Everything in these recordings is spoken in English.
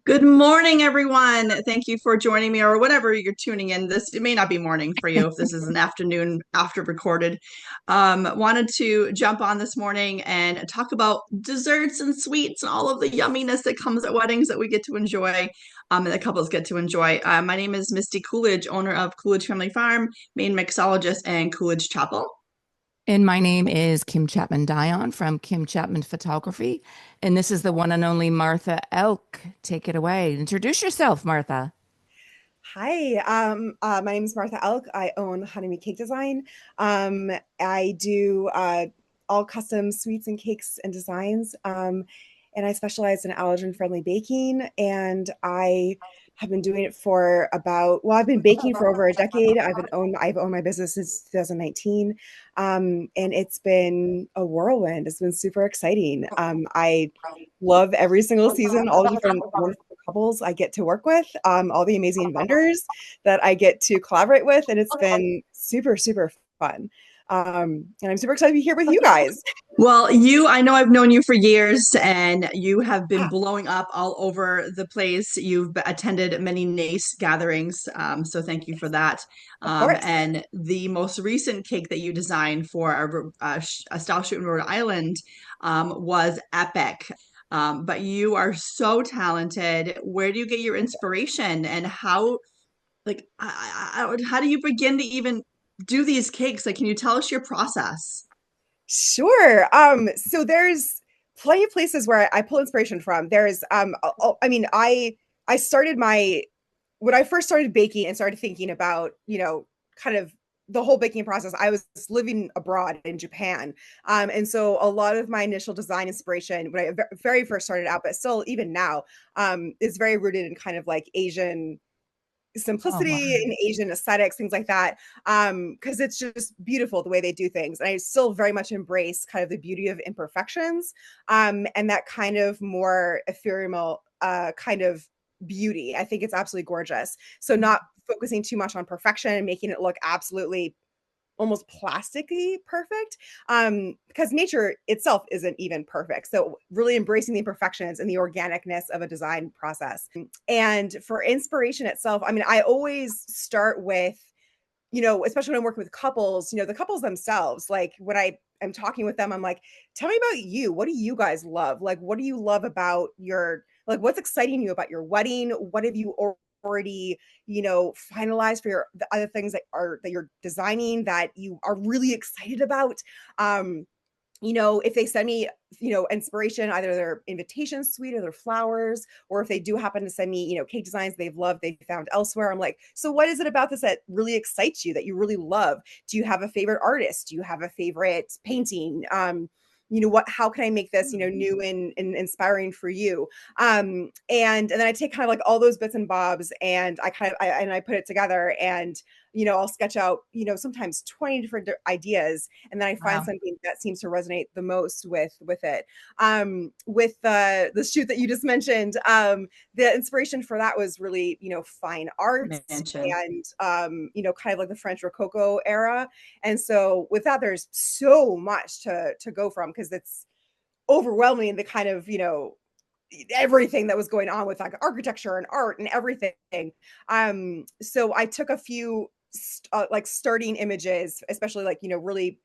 Good morning, everyone. Thank you for joining me, or whatever you're tuning in. It may not be morning for you if this is an afternoon after recorded. Wanted to jump on this morning and talk about desserts and sweets and all of the yumminess that comes at weddings that we get to enjoy, and the couples get to enjoy. My name is Misty Coolidge, owner of Coolidge Family Farm, main mixologist, and Coolidge Chapel. And my name is Kim Chapman Dion from Kim Chapman Photography. And this is the one and only Martha Elk. Take it away. Introduce yourself, Martha. Hi, my name is Martha Elk. I own Hanami Cake Design. I do all custom sweets and cakes and designs, and I specialize in allergen-friendly baking. And I have been doing it for I've been baking for over a decade. I've owned my business since 2019, and it's been a whirlwind. It's been super exciting. I love every single season, all the different wonderful couples I get to work with, all the amazing vendors that I get to collaborate with, and it's been super, super fun. And I'm super excited to be here with you guys. Well, I know I've known you for years and you have been blowing up all over the place. You've attended many NACE gatherings, so thank you for that. Of course. And the most recent cake that you designed for a style shoot in Rhode Island was epic. But you are so talented. Where do you get your inspiration, and how do you begin to even do these cakes? Like, can you tell us your process? Sure. So there's plenty of places where I pull inspiration from. I started when I first started baking and started thinking about, kind of the whole baking process, I was living abroad in Japan. And so a lot of my initial design inspiration when I very first started out, but still even now, is very rooted in kind of like Asian Oh, wow. simplicity and Asian aesthetics, things like that. Because it's just beautiful the way they do things. And I still very much embrace kind of the beauty of imperfections, and that kind of more ephemeral kind of beauty. I think it's absolutely gorgeous. So not focusing too much on perfection and making it look absolutely almost plastically perfect, because nature itself isn't even perfect. So really embracing the imperfections and the organicness of a design process. And for inspiration itself, I always start with, especially when I'm working with couples, the couples themselves, like when I am talking with them, I'm like, tell me about you. What do you guys love? Like, what do you love about what's exciting you about your wedding? What have you already, finalized for the other things that you're designing that you are really excited about? If they send me, inspiration, either their invitation suite or their flowers, or if they do happen to send me, cake designs they found elsewhere, I'm like, so what is it about this that really excites you, that you really love? Do you have a favorite artist? Do you have a favorite painting? How can I make this, new and inspiring for you? And then I take kind of like all those bits and bobs and I put it together, and, I'll sketch out, sometimes 20 different ideas. And then I find Wow. something that seems to resonate the most with it. With the shoot that you just mentioned, the inspiration for that was really, fine arts Mansion. and, kind of like the French Rococo era. And so with that, there's so much to go from, because it's overwhelming, the kind of, everything that was going on with like architecture and art and everything. So I took a few like starting images, especially like, really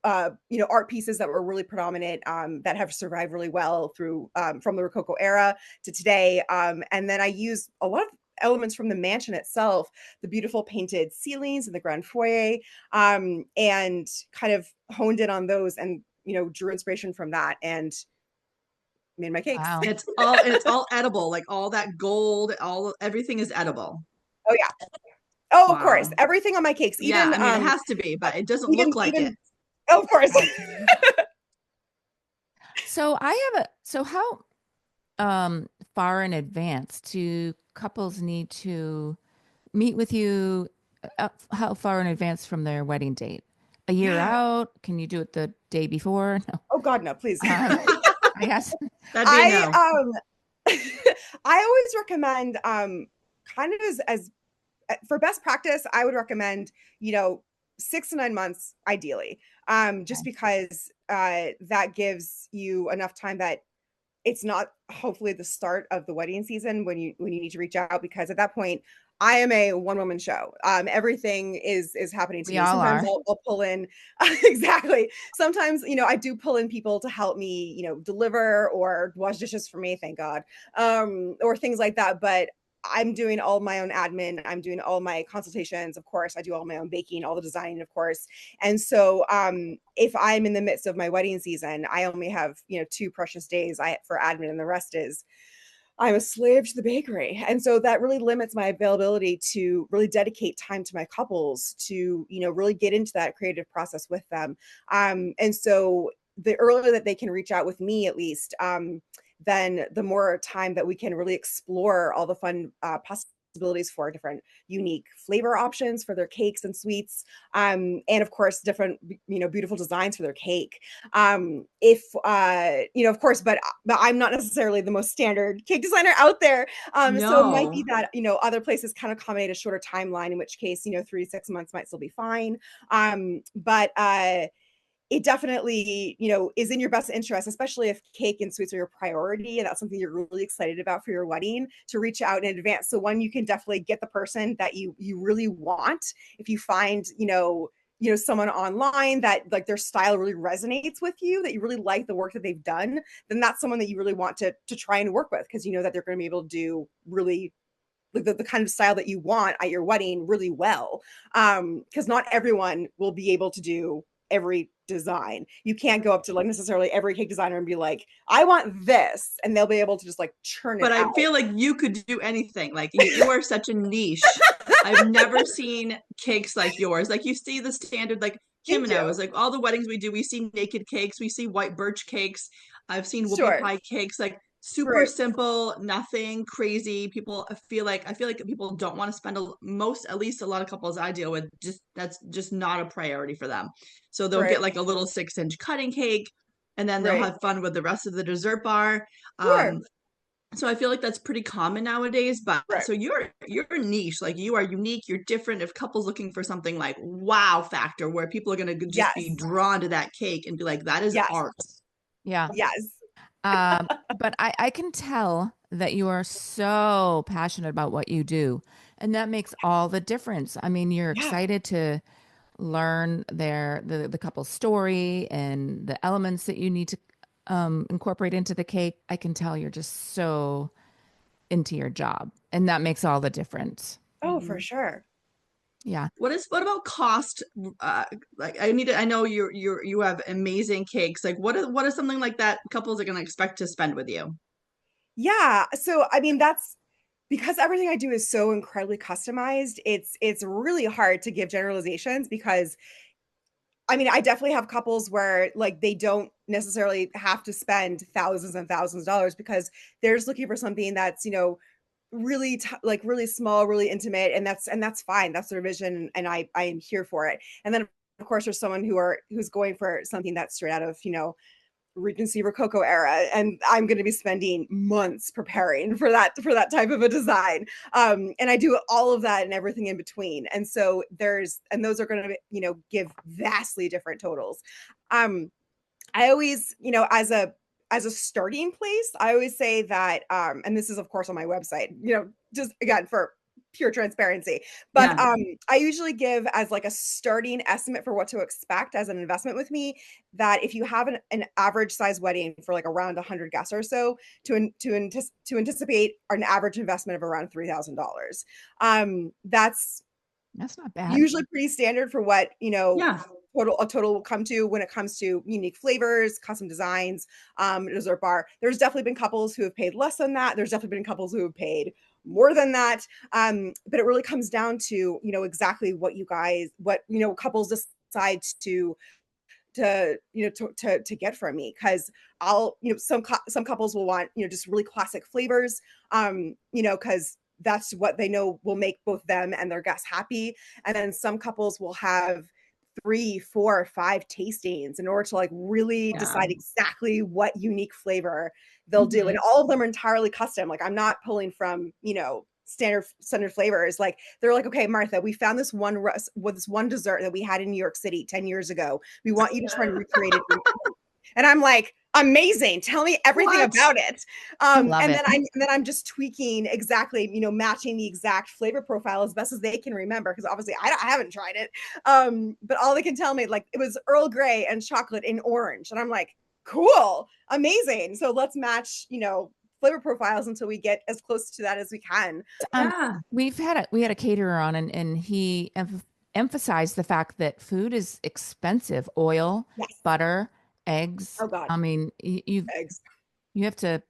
art pieces that were really predominant, that have survived really well through, from the Rococo era to today. And then I use a lot of elements from the mansion itself, the beautiful painted ceilings and the grand foyer, and kind of honed in on those and, drew inspiration from that and made my cakes. Wow. It's all edible, like all that gold, everything is edible. Oh yeah. Oh, of course. Wow. Everything on my cakes, Yeah, even, I mean it has to be, but it doesn't look like it. even, oh, of course. So how far in advance do couples need to meet with you? How far in advance from their wedding date? A year Yeah. out? Can you do it the day before? No. Oh God, no, please. I guess. That'd be a I no. I always recommend, kind of as for best practice, I would recommend, 6 to 9 months ideally. Just Okay. because that gives you enough time that it's not hopefully the start of the wedding season when you need to reach out, because at that point I am a one-woman show. Everything is happening to We me. all Sometimes are. I'll pull in exactly. Sometimes, I do pull in people to help me, deliver or wash dishes for me, thank God. Or things like that. But I'm doing all my own admin. I'm doing all my consultations. Of course, I do all my own baking, all the designing, of course. And so, if I'm in the midst of my wedding season, I only have, 2 precious days for admin, and the rest is I'm a slave to the bakery. And so that really limits my availability to really dedicate time to my couples, to, really get into that creative process with them. And so the earlier that they can reach out with me, at least, then the more time that we can really explore all the fun possibilities for different unique flavor options for their cakes and sweets, and of course different beautiful designs for their cake. If of course, but I'm not necessarily the most standard cake designer out there. So it might be No. that other places can accommodate a shorter timeline, in which case 3 to 6 months might still be fine. But it definitely, is in your best interest, especially if cake and sweets are your priority and that's something you're really excited about for your wedding, to reach out in advance. So one, you can definitely get the person that you really want. If you find, someone online that like their style really resonates with you, that you really like the work that they've done, then that's someone that you really want to try and work with, because you know that they're going to be able to do really like the kind of style that you want at your wedding really well. Because not everyone will be able to do every design. You can't go up to like necessarily every cake designer and be like, I want this, and they'll be able to just like churn it But I out. feel like you could do anything. Like you are such a niche. I've never seen cakes like yours. Like you see the standard, like Kim Thank and I you. was like all the weddings we do, we see naked cakes, we see white birch cakes. I've seen whoopie Sure. pie cakes, like super Right. simple, nothing crazy. People I feel like people don't want to spend at least a lot of couples I deal with, just that's just not a priority for them. So they'll Right. get like a little 6-inch cutting cake, and then they'll Right. have fun with the rest of the dessert bar. Sure. So I feel like that's pretty common nowadays. But Right. so you're niche, like you are unique, you're different. If couples looking for something like wow factor, where people are gonna just be Yes. drawn to that cake and be like, that is Yes. art. Yeah. Yes. But I can tell that you are so passionate about what you do, and that makes all the difference. I mean, you're Yeah. excited to learn the couple's story and the elements that you need to incorporate into the cake. I can tell you're just so into your job, and that makes all the difference. Oh, for Mhm. sure. Yeah. What about cost? Uh, like I know you have amazing cakes. Like what is something like that couples are gonna expect to spend with you? Yeah. So I mean, that's because everything I do is so incredibly customized. It's really hard to give generalizations, because I mean, I definitely have couples where like they don't necessarily have to spend thousands and thousands of dollars, because they're just looking for something that's, really like really small, really intimate, and that's fine. That's their vision, and I am here for it. And then of course there's someone who's going for something that's straight out of, Regency Rococo era, and I'm going to be spending months preparing for that type of a design. And I do all of that and everything in between. And so those are going to, give vastly different totals. I always, as a starting place, I always say that, and this is of course on my website, just again for pure transparency, but Yeah. I usually give as like a starting estimate for what to expect as an investment with me, that if you have an average size wedding for like around 100 guests or so, to anticipate an average investment of around $3,000. That's That's not bad. usually pretty standard for what, Yeah. total will come to when it comes to unique flavors, custom designs, dessert bar. There's definitely been couples who have paid less than that. There's definitely been couples who have paid more than that. But it really comes down to, exactly what couples decide to get from me, because I'll, some couples will want, just really classic flavors, because that's what they know will make both them and their guests happy. And then some couples will have 3, 4, 5 tastings in order to like really Yeah. decide exactly what unique flavor they'll do. And Mhm. all of them are entirely custom. Like I'm not pulling from, standard flavors. Like they're like, okay, Martha, we found this one dessert that we had in New York City 10 years ago. We want you to try and recreate it. And I'm like, amazing. Tell me everything about it. And Love it. then I'm just tweaking exactly, matching the exact flavor profile as best as they can remember. Cause obviously I haven't tried it. But all they can tell me, like, it was Earl Grey and chocolate and orange. And I'm like, cool, amazing. So let's match, flavor profiles until we get as close to that as we can. Yeah. We had a caterer on, and he emphasized the fact that food is expensive. Oil, Yes. butter, eggs. Oh God. I mean, Eggs. you have to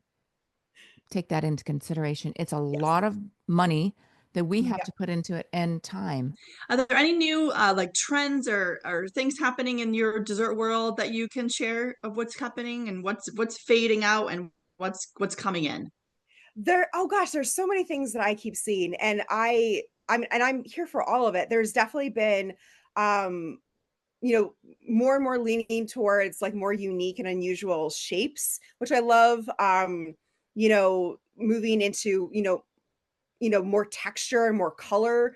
take that into consideration. It's a lot of money that we have to put into it, and time. Are there any new like trends or things happening in your dessert world that you can share of what's happening and what's fading out and what's coming in? Oh gosh, there's so many things that I keep seeing, and I'm here for all of it. There's definitely been um more and more leaning towards like more unique and unusual shapes, which I love. Moving into, more texture and more color,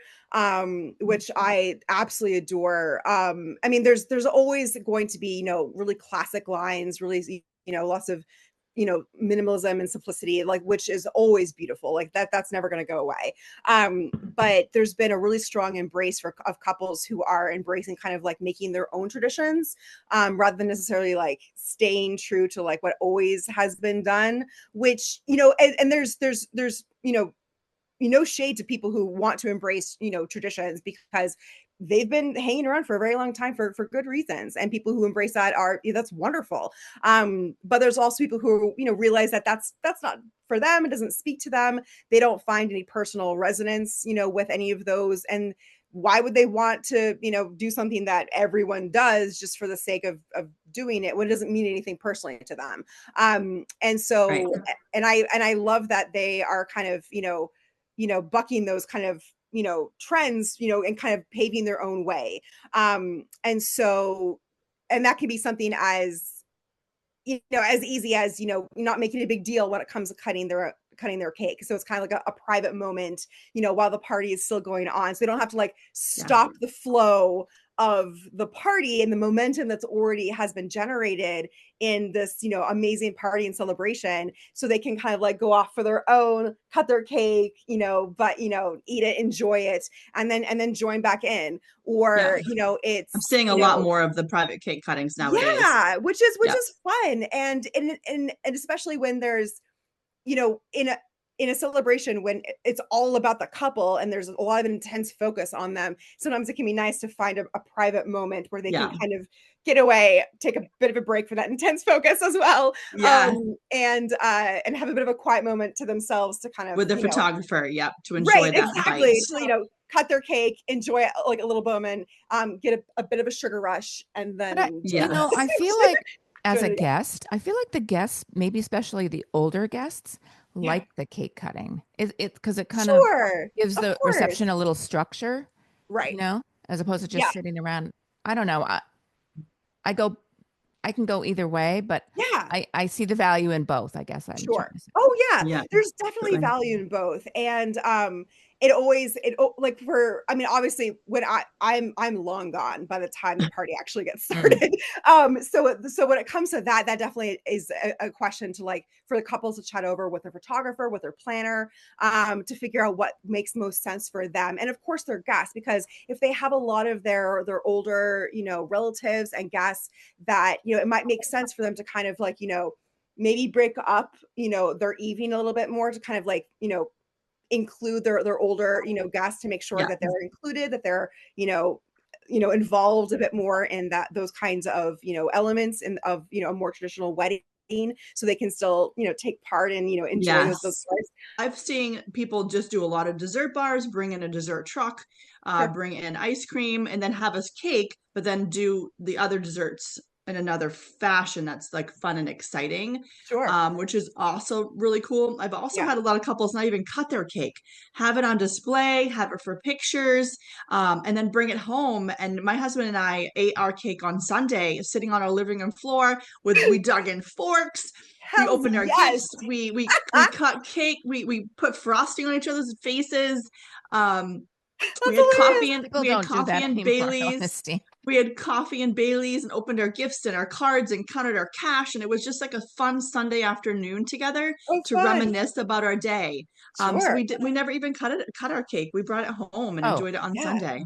which I absolutely adore. I mean, there's always going to be, really classic lines, really, lots of, minimalism and simplicity, like, which is always beautiful. Like that's never going to go away. But there's been a really strong embrace of couples who are embracing kind of like making their own traditions, rather than necessarily like staying true to like what always has been done, which, and there's, shade to people who want to embrace, traditions, because they've been hanging around for a very long time for good reasons. And people who embrace that that's wonderful. But there's also people who, realize that that's not for them. It doesn't speak to them. They don't find any personal resonance, with any of those. And why would they want to, do something that everyone does just for the sake of doing it when it doesn't mean anything personally to them? And so, Right. and I love that they are kind of, bucking those kind of, trends, and kind of paving their own way. And so, and that can be something as, as easy as, not making a big deal when it comes to cutting their cake. So it's kind of like a private moment, while the party is still going on. So they don't have to like stop the flow of the party and the momentum that's already has been generated in this, amazing party and celebration. So they can kind of like go off for their own, cut their cake, but, eat it, enjoy it, and then join back in. Or, it's, I'm seeing a lot more of the private cake cuttings nowadays. Yeah, which is fun. And especially when there's, in a celebration when it's all about the couple and there's a lot of intense focus on them, sometimes it can be nice to find a private moment where they can kind of get away, take a bit of a break from that intense focus as well. And have a bit of a quiet moment to themselves to kind of with the photographer, to enjoy that exactly. bite. So, cut their cake, enjoy it like a little moment, get a bit of a sugar rush, and then I feel like as a guest, I feel like the guests, maybe especially the older guests, like the cake cutting. It because it kind of gives the reception a little structure, right? As opposed to just sitting around. I don't know. I can go either way, but I see the value in both, I guess. There's definitely value in both. And obviously when I'm long gone by the time the party actually gets started. So when it comes to that definitely is a question to like for the couples to chat over with their photographer, with their planner, to figure out what makes most sense for them. And of course their guests, because if they have a lot of their older, relatives and guests that, it might make sense for them to kind of like, maybe break up, their evening a little bit more to kind of like, include their older, guests to make sure that they're included, that they're, involved a bit more in those kinds of, elements of, a more traditional wedding, so they can still, take part and, enjoy those parts. I've seen people just do a lot of dessert bars, bring in a dessert truck, bring in ice cream, and then have a cake, but then do the other desserts in another fashion that's like fun and exciting, which is also really cool. I've also had a lot of couples not even cut their cake, have it on display, have it for pictures, and then bring it home. And my husband and I ate our cake on Sunday, sitting on our living room floor we dug in forks. We opened our gifts. We cut cake. We put frosting on each other's faces. We had coffee and Bailey's. we had coffee and Bailey's and opened our gifts and our cards and counted our cash. And it was just like a fun Sunday afternoon together Oh, to fun. reminisce about our day. So Sure. we never even cut our cake. We brought it home and Oh, enjoyed it on Yeah. Sunday.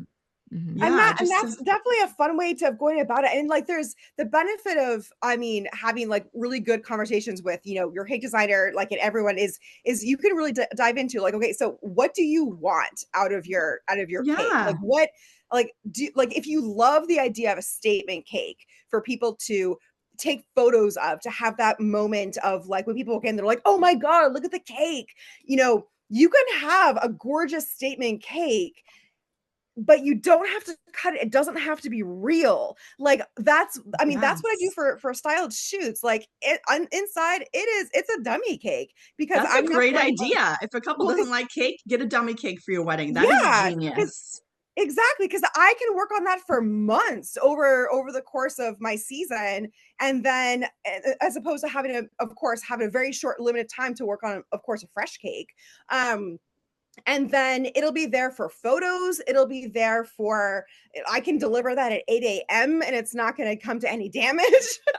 mhm. Yeah, And just that's definitely a fun way to going about it. And like there's the benefit of, I mean, having like really good conversations with, you know, your cake designer, like, and everyone is you can really dive into like, okay, so what do you want out of your cake? yeah. Like what, like like if you love the idea of a statement cake for people to take photos of, to have that moment of like when people walk in, they're like, oh my God, look at the cake. You know, you can have a gorgeous statement cake, but you don't have to cut it. It doesn't have to be real. Like that's, I mean, that's what I do Yes. for styled shoots. Like inside it's a dummy cake because That's a I'm not great going, idea. If a couple well, doesn't because like cake, get a dummy cake for your wedding. That is yeah, because genius. exactly, because I can work on that for months over the course of my season, and then as opposed to having to, of course, having a very short limited time to work on, of course, a fresh cake. And then it'll be there for photos. It'll be there for, I can deliver that at 8 a.m. and it's not going to come to any damage.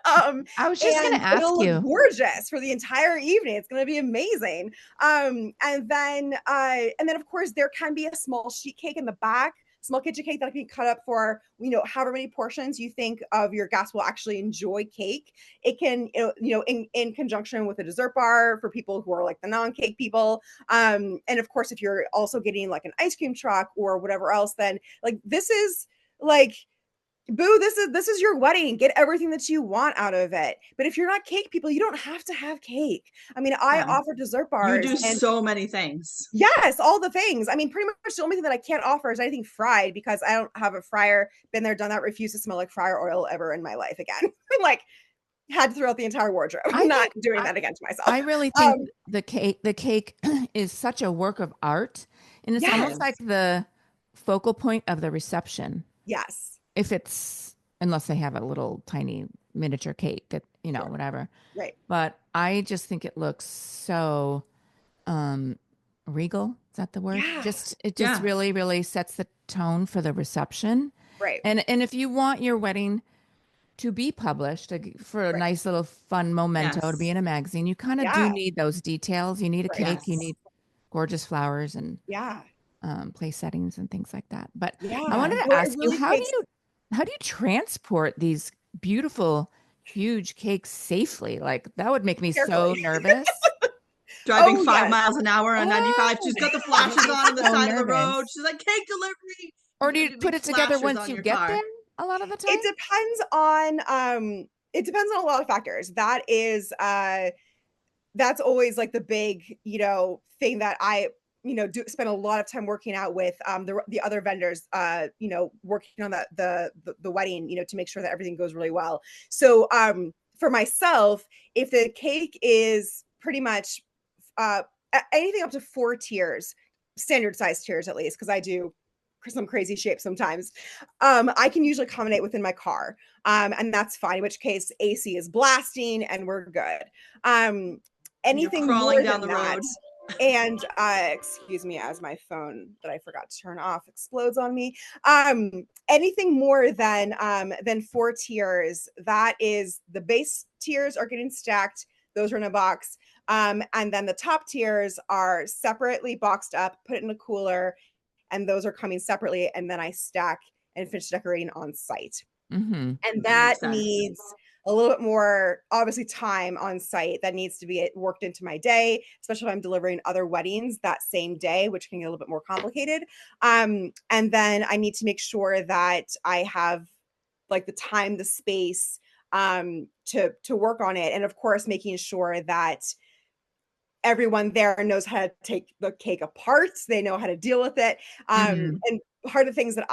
I was just going And to ask it'll look you. gorgeous for the entire evening. It's going to be amazing. And then of course there can be a small sheet cake in the back, small kitchen cake that can be cut up for, you know, however many portions you think of your guests will actually enjoy cake. It can, in conjunction with a dessert bar for people who are like the non-cake people. And of course, if you're also getting like an ice cream truck or whatever else, then like this is like, boo, this is your wedding. Get everything that you want out of it. But if you're not cake people, you don't have to have cake. I mean, I Yeah. offer dessert You bars do and so many things. yes, all the things. I mean, pretty much the only thing that I can't offer is anything fried because I don't have a fryer. Been there, done that, refuse to smell like fryer oil ever in my life again. Like, had to throw out the entire wardrobe. I Not think doing that again to myself. I really think the cake is such a work of art, and it's almost like Yes. the focal point of the reception. Yes. If it's unless they have a little tiny miniature cake that, Sure. whatever. Right. But I just think it looks so regal. Is that the word? Yeah. It just Yeah. really, really sets the tone for the reception. Right. And if you want your wedding to be published for a Right. nice little fun memento to be Yes. in a magazine, you kind of do Yeah. need those details. You need a Right. cake, you Yes. need gorgeous flowers and Yeah. place settings and things like that. But I Yeah. wanted to Well, it ask you, really takes, how do you transport these beautiful, huge cakes safely? Like that would make me so carefully. nervous. Driving Oh, 5 miles an hour on 95. Oh, She's got the that would flashes be on the so side of the road. nervous. She's like, cake delivery. Or You do got you the put big it together flashers once on you your get car. there a lot of the time? It depends on a lot of factors. That's always like the big, thing that I, do spend a lot of time working out with the other vendors, working on the wedding, to make sure that everything goes really well. So for myself, if the cake is pretty much anything up to 4 tiers, standard size tiers at least, because I do some crazy shapes sometimes. I can usually accommodate within my car, and that's fine. In which case, AC is blasting, and we're good. You're Anything crawling more down than the that, road. and excuse me, as my phone that I forgot to turn off explodes on me. Anything more than 4 tiers, that is the base tiers are getting stacked. Those are in a box. And then the top tiers are separately boxed up, put it in a cooler, and those are coming separately. And then I stack and finish decorating on site. Mm-hmm. And That makes that sense. needs a little bit more, obviously, time on site that needs to be worked into my day, especially if I'm delivering other weddings that same day, which can get a little bit more complicated. And then I need to make sure that I have like the time, the space to work on it. And of course, making sure that everyone there knows how to take the cake apart. They know how to deal with it. Mhm. And part of the things that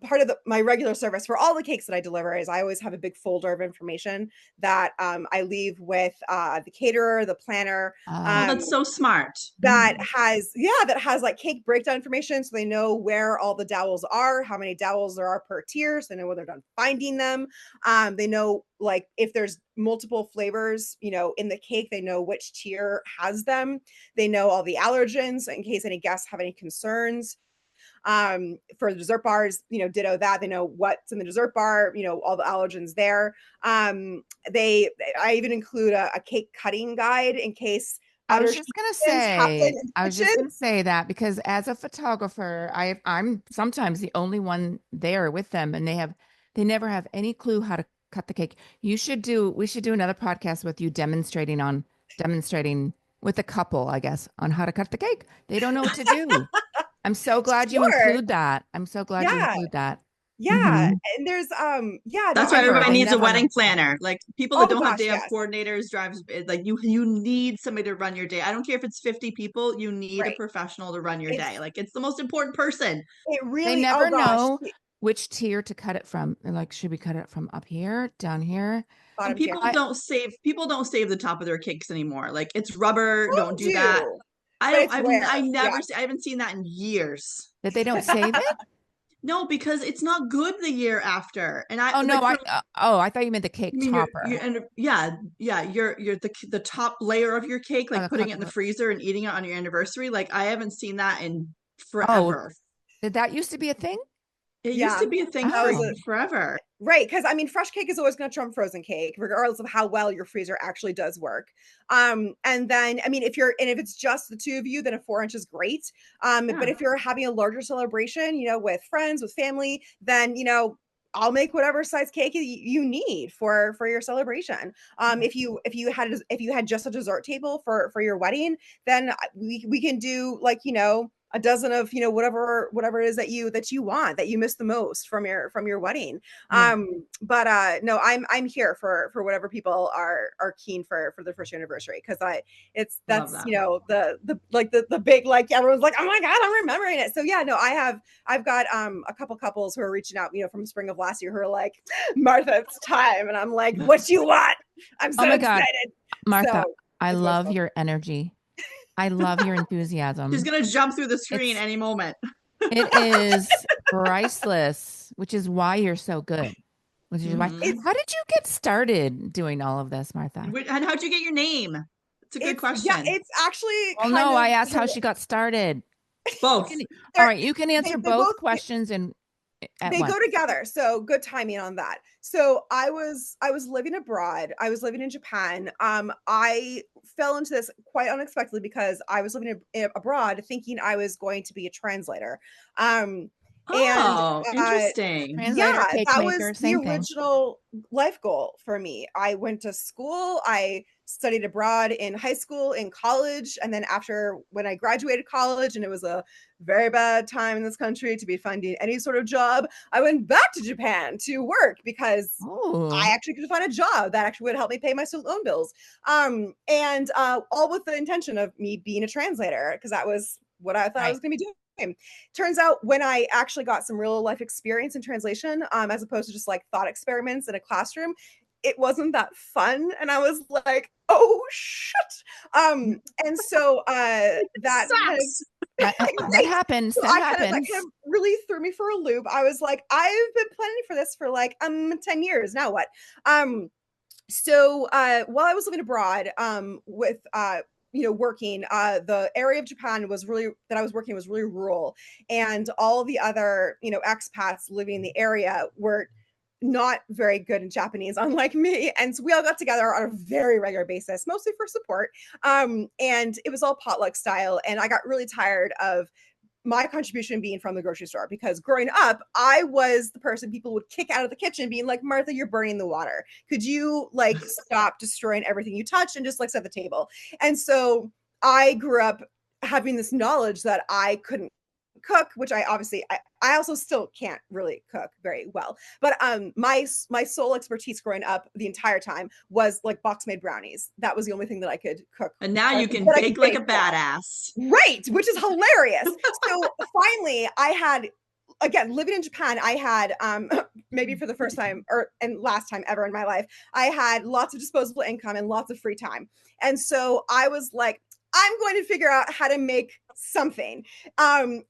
part of my regular service for all the cakes that I deliver is I always have a big folder of information that I leave with the caterer, the planner, Oh, that's so smart. that has like cake breakdown information, so they know where all the dowels are, how many dowels there are per tier, so they know when they're done finding them. They know like if there's multiple flavors, in the cake, they know which tier has them. They know all the allergens in case any guests have any concerns. For the dessert bars, ditto that. They know what's in the dessert bar, all the allergens there. I even include a cake cutting guide in case I other was just gonna say, in the I was just kitchen. gonna say that because as a photographer, I'm sometimes the only one there with them, and they never have any clue how to cut the cake. We should do another podcast with you demonstrating with a couple, I guess, on how to cut the cake. They don't know what to do. I'm so glad you Sure. include that. I'm so glad you Yeah. include that. Yeah. Mhm. And there's yeah, no, That's why everybody They needs a never know. wedding planner. Like people that oh don't have gosh, day of yes. coordinators, drives like you need somebody to run your day. I don't care if it's 50 people, you need a Right. professional to run your It's day. Like it's the most important person. it They really, oh never gosh, know which tier to cut it from. They're like, should we cut it from up here, down here? And bottom tier. people don't save the top of their cakes anymore. Like it's rubber, don't Some do that. do, but it's I rare. never Yeah. I haven't seen that in years. That they don't save it? No, because it's not good the year after. And I Oh no, like for I thought you meant the cake I mean, topper. and yeah, you're the top layer of your cake, Oh, like putting it in the freezer and eating it on your anniversary. Like I haven't seen that in oh, forever. did that used to be a thing? It used Yeah. to be a thing That for was Oh. forever. Right, because I mean, fresh cake is always going to trump frozen cake, regardless of how well your freezer actually does work. And then, I mean, if it's just the two of you, then a 4 inch is great. But Yeah. if you're having a larger celebration, with friends, with family, then I'll make whatever size cake you need for your celebration. If you had just a dessert table for your wedding, then we can do like a dozen of whatever it is that you want, that you miss the most from your wedding. Yeah. But no, I'm here for whatever people are keen for their first year anniversary, because Love that's that. the big, like, everyone's like, oh my god, I'm remembering it. So yeah, no, I've got a couple couples who are reaching out from spring of last year who are like, Martha, it's time. And I'm like, what you want? I'm so Oh my God, excited. Martha, So I it's love wonderful. your energy. I love your She's enthusiasm. gonna jump through the screen It's any moment. it is priceless, which is why you're so good. Which is why. Mhm. It's How did you get started doing all of this, Martha? And how'd you get your name? It's a good question. it's actually Well, kind no, I of asked how she got started. Both. All right, you can answer they both both questions at they once. go together, so good timing on that. So I was living abroad. I was living in Japan. I fell into this quite unexpectedly because I was living abroad thinking I was going to be a translator. And Oh, interesting. Translator, yeah, cake that maker, was the same thing. original life goal for me. I went to school, I studied abroad in high school, in college, and then after, when I graduated college, and it was a very bad time in this country to be finding any sort of job, I went back to Japan to work because Oh, I actually could find a job that actually would help me pay my student loan bills. And all with the intention of me being a translator, because that was what I thought I right. was going to be doing. Turns out, when I actually got some real life experience in translation, as opposed to just like thought experiments in a classroom, it wasn't that fun. And I was like, oh shit. And so that kind of Sucks. That right. happens. So That that happens. kind of really threw me for a loop. I was like, I've been planning for this for like 10 years. Now what? So while I was living abroad, with working, the area of Japan that I was working was really rural, and all the other expats living in the area were not very good in Japanese, unlike me. And so we all got together on a very regular basis, mostly for support. And it was all potluck style. And I got really tired of my contribution being from the grocery store, because growing up, I was the person people would kick out of the kitchen being like, Martha, you're burning the water. Could you like stop destroying everything you touch and just like set the table? And so I grew up having this knowledge that I couldn't cook, which I also still can't really cook very well. But my sole expertise growing up the entire time was like box made brownies. That was the only thing that I could cook. And now you can that I bake could like a bake well. badass. Right, which is hilarious. So finally, I had, again, living in Japan, I had maybe for the first time and last time ever in my life, I had lots of disposable income and lots of free time. And so I was like, I'm going to figure out how to make something. And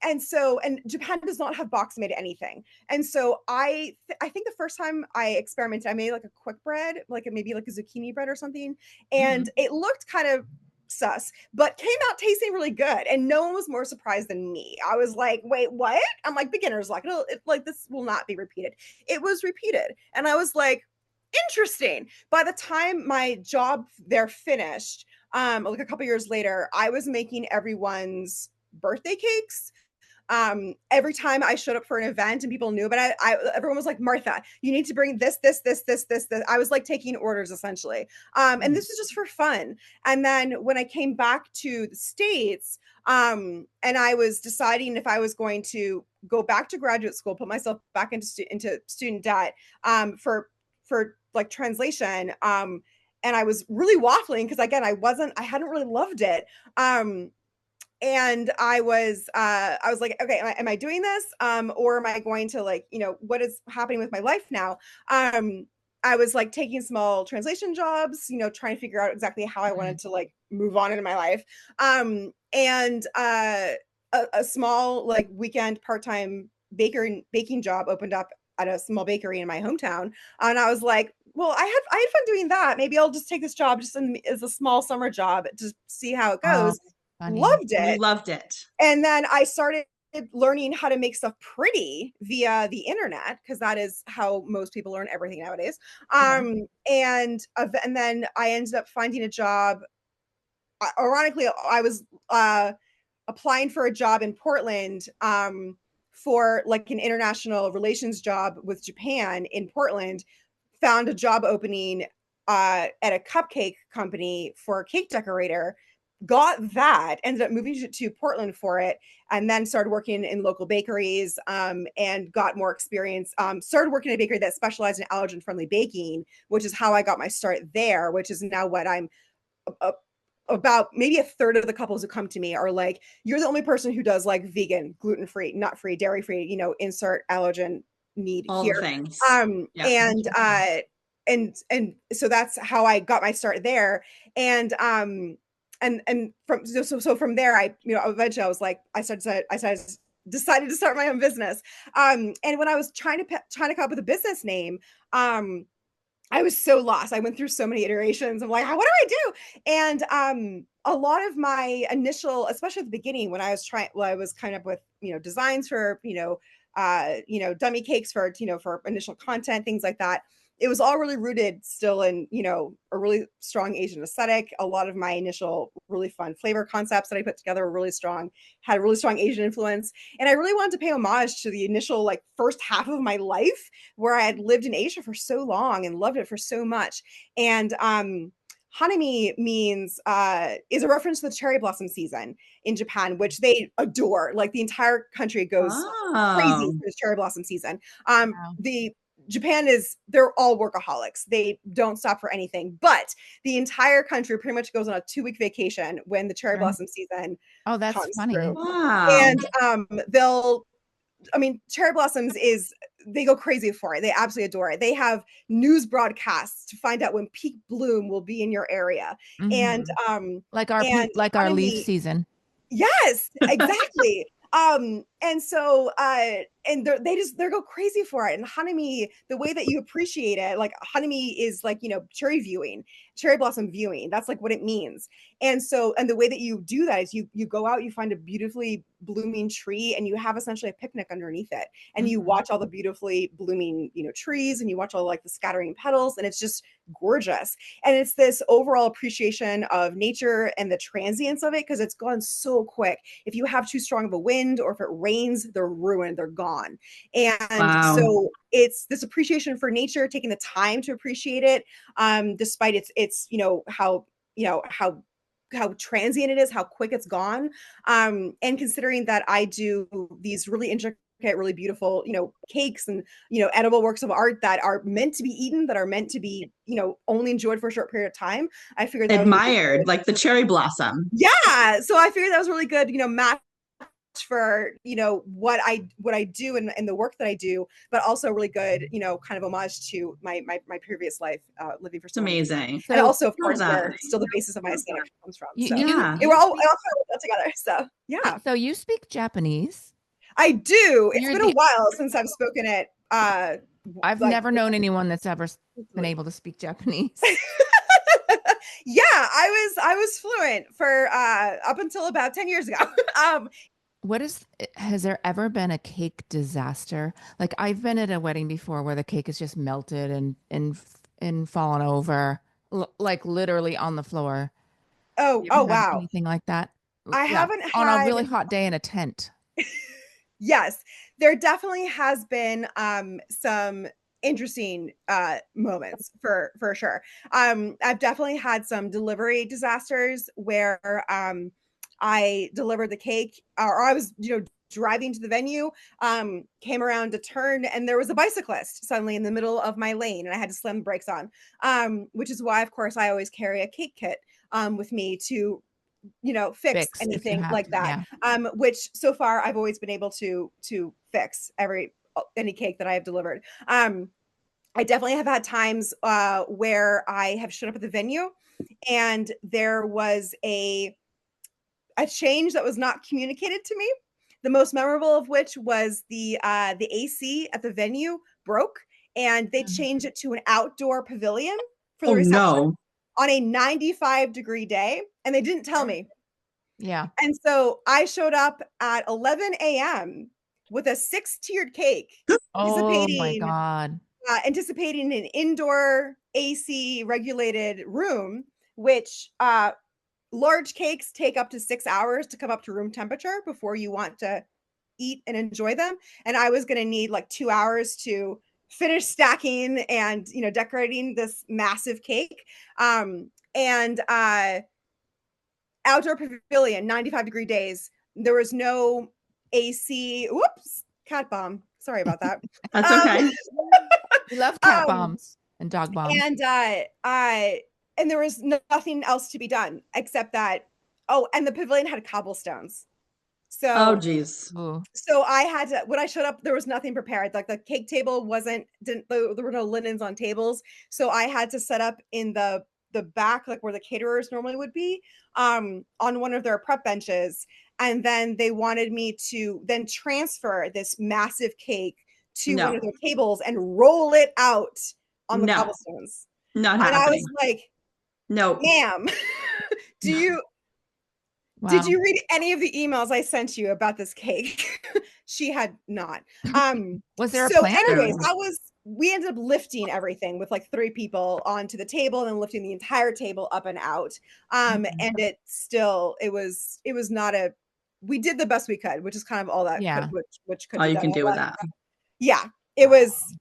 Japan does not have box made anything. And so I think the first time I experimented, I made like a quick bread, maybe like a zucchini bread or something. And it looked kind of sus, but came out tasting really good. And no one was more surprised than me. I was like, wait, what? I'm like, beginner's luck. Like this will not be repeated. It was repeated. And I was like, interesting. By the time my job there finished, like a couple years later, I was making everyone's birthday cakes. Every time I showed up for an event and people knew about it, everyone was like, Martha, you need to bring this. I was like taking orders essentially. And this was just for fun. And then when I came back to the States, and I was deciding if I was going to go back to graduate school, put myself back into student debt, for like translation. And I was really waffling because again, I hadn't really loved it. And I was like, okay, am I doing this? Or am I going to like, what is happening with my life now? I was like taking small translation jobs, trying to figure out exactly how I wanted to like move on in my life. And a small like weekend part-time baking job opened up at a small bakery in my hometown. And I was like, well, I had fun doing that. Maybe I'll just take this job just as a small summer job to see how it goes. Funny. Loved it. You loved it. And then I started learning how to make stuff pretty via the internet, because that is how most people learn everything nowadays. And then I ended up finding a job. Ironically, I was applying for a job in Portland for like an international relations job with Japan in Portland. Found a job opening at a cupcake company for a cake decorator. Got that, ended up moving to Portland for it, and then started working in local bakeries, and got more experience. Started working in a bakery that specialized in allergen-friendly baking, which is how I got my start there, which is now what I'm about. Maybe a third of the couples who come to me are like, you're the only person who does like vegan, gluten-free, nut-free, dairy-free, insert allergen need all here. the things. And so that's how I got my start there. And from there, I eventually I was like, I decided to start my own business. And when I was trying to come up with a business name, I was so lost. I went through so many iterations. I'm like, what do I do? And a lot of my initial, especially at the beginning, when I was coming up with designs for dummy cakes for for initial content, things like that. It was all really rooted still in, a really strong Asian aesthetic. A lot of my initial really fun flavor concepts that I put together were really strong, had a really strong Asian influence. And I really wanted to pay homage to the initial like first half of my life where I had lived in Asia for so long and loved it for so much. And Hanami means is a reference to the cherry blossom season in Japan, which they adore. Like the entire country goes crazy for the cherry blossom season. Japan they're all workaholics. They don't stop for anything, but the entire country pretty much goes on a 2-week vacation when the cherry blossom season that's funny. through. Wow. And cherry blossoms they go crazy for it. They absolutely adore it. They have news broadcasts to find out when peak bloom will be in your area. And like our leaf season. Yes, exactly. And so they go crazy for it. And Hanami, the way that you appreciate it, like Hanami is like, cherry blossom viewing. That's like what it means. And the way that you do that is you go out, you find a beautifully blooming tree, and you have essentially a picnic underneath it. And you watch all the beautifully blooming, trees, and you watch all like the scattering petals, and it's just gorgeous. And it's this overall appreciation of nature and the transience of it, because it's gone so quick. If you have too strong of a wind or if it rains, they're ruined, they're gone. And so it's this appreciation for nature, taking the time to appreciate it, despite its how transient it is, how quick it's gone. And considering that I do these really intricate, really beautiful, cakes and, edible works of art that are meant to be eaten, that are meant to be, only enjoyed for a short period of time, I figured that admired, like the cherry blossom. Yeah. So I figured that was really good, match for what I do and the work that I do, but also really good kind of homage to my previous life, living for so amazing. And also, of course, where still the basis of my aesthetic comes from. So it all kind of together. So yeah. So you speak Japanese? I do. It's been a while since I've spoken it. I've never known anyone that's ever been able to speak Japanese. Yeah, I was fluent for up until about 10 years ago. Has there ever been a cake disaster? Like I've been at a wedding before where the cake is just melted and fallen over, like literally on the floor. You ever Oh have wow. anything like that? I Yeah, haven't on a really had hot day in a tent. yes, there definitely has been some interesting moments for sure. I've definitely had some delivery disasters where I delivered the cake or I was, driving to the venue, came around a turn and there was a bicyclist suddenly in the middle of my lane and I had to slam the brakes on. Which is why of course I always carry a cake kit with me to fix Fix if you anything have like to. that. Yeah. Which so far I've always been able to fix any cake that I have delivered. I definitely have had times where I have showed up at the venue and there was a change that was not communicated to me. The most memorable of which was the AC at the venue broke and they Mhm. changed it to an outdoor pavilion for the Oh reception no. on a 95-degree day and they didn't tell me. Yeah. And so I showed up at 11 a.m. with a 6-tiered cake, Oh my anticipating God. anticipating an indoor AC regulated room, which large cakes take up to 6 hours to come up to room temperature before you want to eat and enjoy them. And I was going to need like 2 hours to finish stacking and decorating this massive cake. And outdoor pavilion, 95-degree days. There was no AC. Whoops, cat bomb. Sorry about that. That's Um, okay. We love cat um, bombs and dog bombs. and and there was nothing else to be done except that. Oh, and the pavilion had cobblestones. Oh So geez. Ooh. I had to when I showed up, there was nothing prepared. Like the cake table didn't there were no linens on tables. So I had to set up in the back, like where the caterers normally would be, on one of their prep benches. And then they wanted me to then transfer this massive cake to one of No. their tables and roll it out on the No. cobblestones. Not And I was happening. like, Nope. ma'am, do you did Wow. you read any of the emails I sent you about this cake? She had not. Was there a So plant or? anyways, we ended up lifting everything with like 3 people onto the table and then lifting the entire table up and out. Mhm. And it was not a we did the best we could, which is kind of all that Yeah. which could All be you done. can do with that. Yeah, it was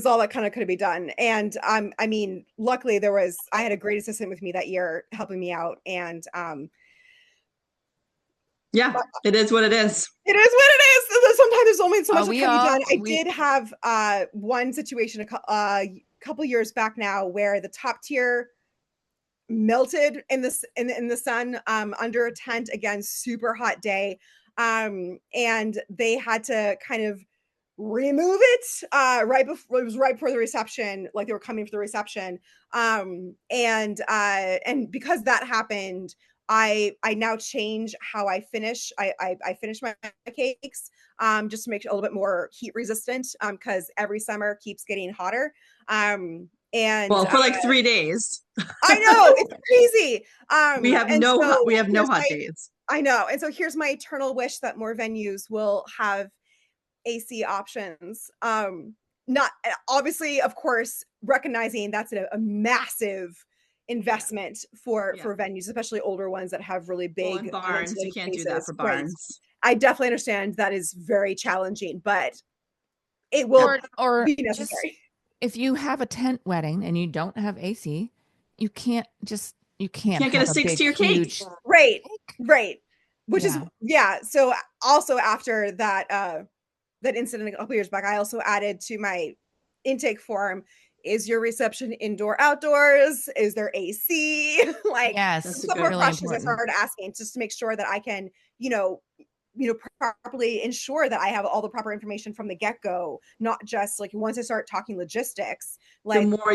all that kind of could be done. And I mean, luckily I had a great assistant with me that year helping me out. And Yeah, it is what it is. it is what it is. Sometimes there's only so much that we can be all done. I we did have one situation couple years back now where the top tier melted in the sun under a tent, again, super hot day. And they had to kind of remove it it was right before the reception, like they were coming for the reception. And because that happened, I now change how I finish. I finish my cakes just to make it a little bit more heat resistant because every summer keeps getting hotter. And Well, for like 3 days. I know it's crazy. And so We have no here's hot my days. I know. And so here's my eternal wish that more venues will have AC options. Not obviously, of course, recognizing that's a massive investment for venues, especially older ones that have really Well, big in barns, you can't do that for Right. barns. I definitely understand that is very challenging, but it will or be just necessary. if you have a tent wedding and you don't have AC, you can't Can't get a have a 6-tier big, cake. huge Right. cake. Right. Which is Yeah. so also after that that incident a couple years back, I also added to my intake form, is your reception indoor outdoors? Is there AC? Like Yes, some more really questions I important. started asking just to make sure that I can, properly ensure that I have all the proper information from the get-go, not just like once I start talking logistics, The like more where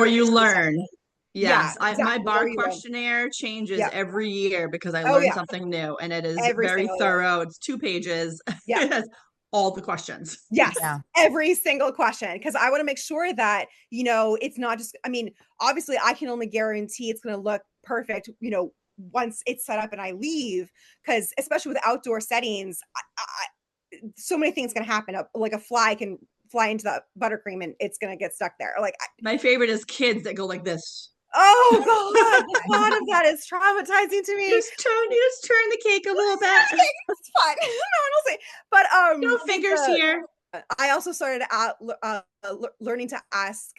you is the learn. reception? Yeah, Yes, my exactly. Where bar you go. questionnaire changes Yeah. every year because I Oh learn yeah. something new and it is Every very single year. thorough. It's 2 pages. Yeah. It has all the questions. Yes, Yeah. every single question, because I want to make sure that, it's not just, I mean, obviously I can only guarantee it's going to look perfect, once it's set up and I leave, because especially with outdoor settings, so many things can happen. Like a fly can fly into the buttercream and it's going to get stuck there. Like, My favorite is kids that go like this. oh God, the thought of that is traumatizing to me. You just turn the cake a little bit. It's fun. No, honestly. But No fingers here. I also started learning to ask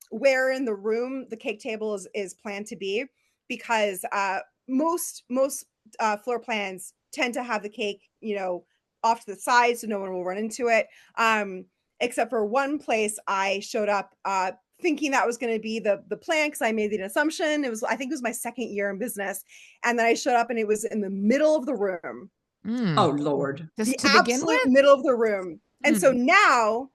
where in the room the cake table is planned to be, because most floor plans tend to have the cake, off to the side so no one will run into it. Except for one place I showed up thinking that was going to be the plan, because I made the assumption. I think it was my second year in business. And then I showed up and it was in the middle of the room. Oh Lord. Just The to begin absolute with? middle of the room. And so now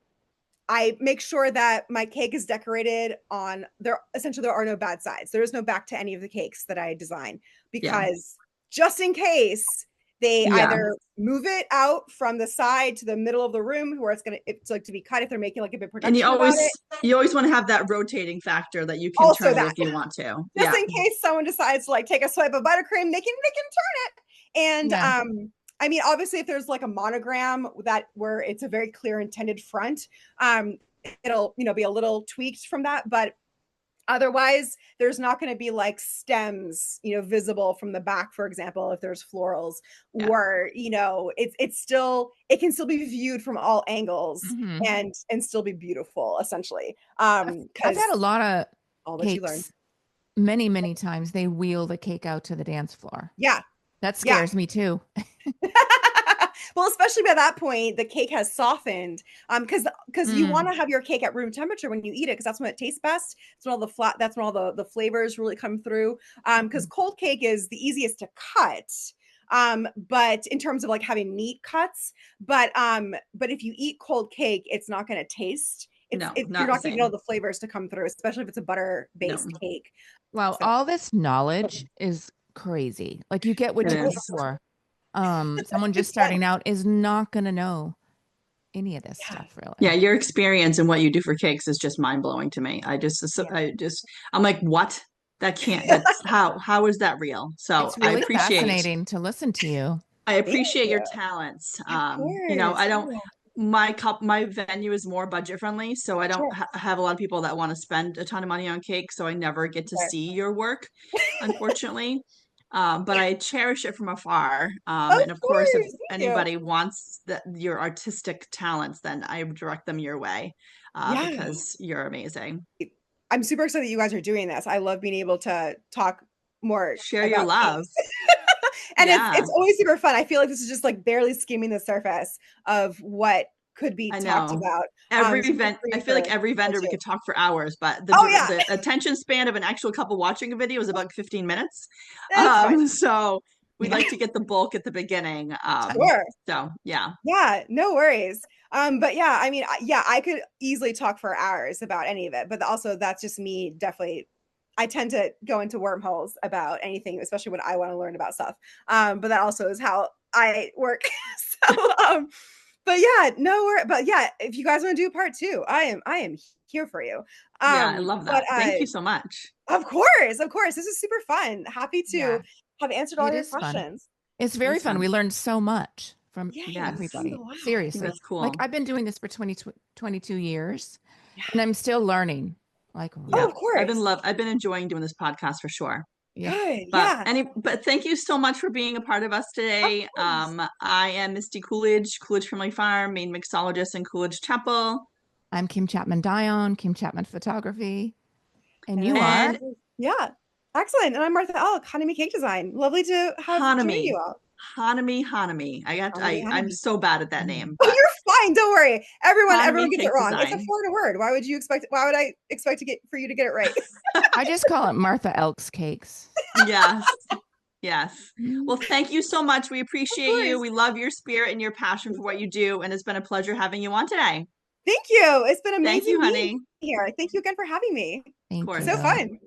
I make sure that my cake is decorated on there. Essentially, there are no bad sides. There is no back to any of the cakes that I design, because just in case they either move it out from the side to the middle of the room where it's like to be cut if they're making like a big production. And you always want to have that rotating factor that you can Also turn that. it if you want to. Just in case someone decides to like take a swipe of buttercream, they can turn it. And I mean, obviously, if there's like a monogram where it's a very clear intended front, it'll be a little tweaked from that. But otherwise, there's not going to be like stems, visible from the back, for example, if there's florals, or it can still be viewed from all angles and still be beautiful, essentially. I've had a lot of all that you learn. Many times they wheel the cake out to the dance floor. Yeah. That scares me too. Well, especially by that point, the cake has softened. Because you want to have your cake at room temperature when you eat it, because that's when it tastes best. That's when all the flavors really come through. Because cold cake is the easiest to cut. But in terms of like having neat cuts, but if you eat cold cake, it's not going to taste. You're not going to get all the flavors to come through, especially if it's a butter-based cake. Wow, all this knowledge is crazy. Like, you get what you pay for. Someone just starting out is not going to know any of this stuff, really. Yeah, your experience and what you do for cakes is just mind-blowing to me. I'm like, what? That can't, how is that real? So it's really I appreciate fascinating to listen to you. I appreciate your talents. I don't, my venue is more budget friendly, so I don't have a lot of people that want to spend a ton of money on cake. So I never get to see your work, unfortunately. But I cherish it from afar. And of course, if anybody wants your artistic talents, then I direct them your way, because you're amazing. I'm super excited that you guys are doing this. I love being able to talk more. Share your love. And it's always super fun. I feel like this is just like barely skimming the surface of what could be talked about. I feel like every vendor we could talk for hours, but the attention span of an actual couple watching a video is about 15 minutes. So we'd like to get the bulk at the beginning. Sure. So yeah, no worries. But yeah, I mean, I could easily talk for hours about any of it, but also that's just me. Definitely, I tend to go into wormholes about anything, especially when I want to learn about stuff. But that also is how I work. So, but yeah, but yeah, if you guys want to do part 2, I am here for you. I love that. Thank you so much. Of course. This is super fun. Happy to have answered all your questions. Fun. It's very fun. We learned so much from everybody. Seriously. That's cool. Like, I've been doing this for 22 years and I'm still learning. Like, of course. I've been enjoying doing this podcast for sure. Good. But thank you so much for being a part of us today. I am Misty Coolidge Family Farm, main mixologist in Coolidge Chapel. I'm Kim Chapman Dion, Kim Chapman Photography. And you are? Yeah. Excellent. And I'm Martha Elk, Hanami Cake Design. Lovely to have you all. Hanami. I'm so bad at that name. Oh, you're fine. Don't worry. Everyone gets it wrong. Design. It's a Florida word. Why would I expect for you to get it right? I just call it Martha Elk's Cakes. Yes. Well, thank you so much. We appreciate you. We love your spirit and your passion for what you do. And it's been a pleasure having you on today. Thank you. It's been amazing. Thank you, honey. Here. Thank you again for having me. Thank you. So fun.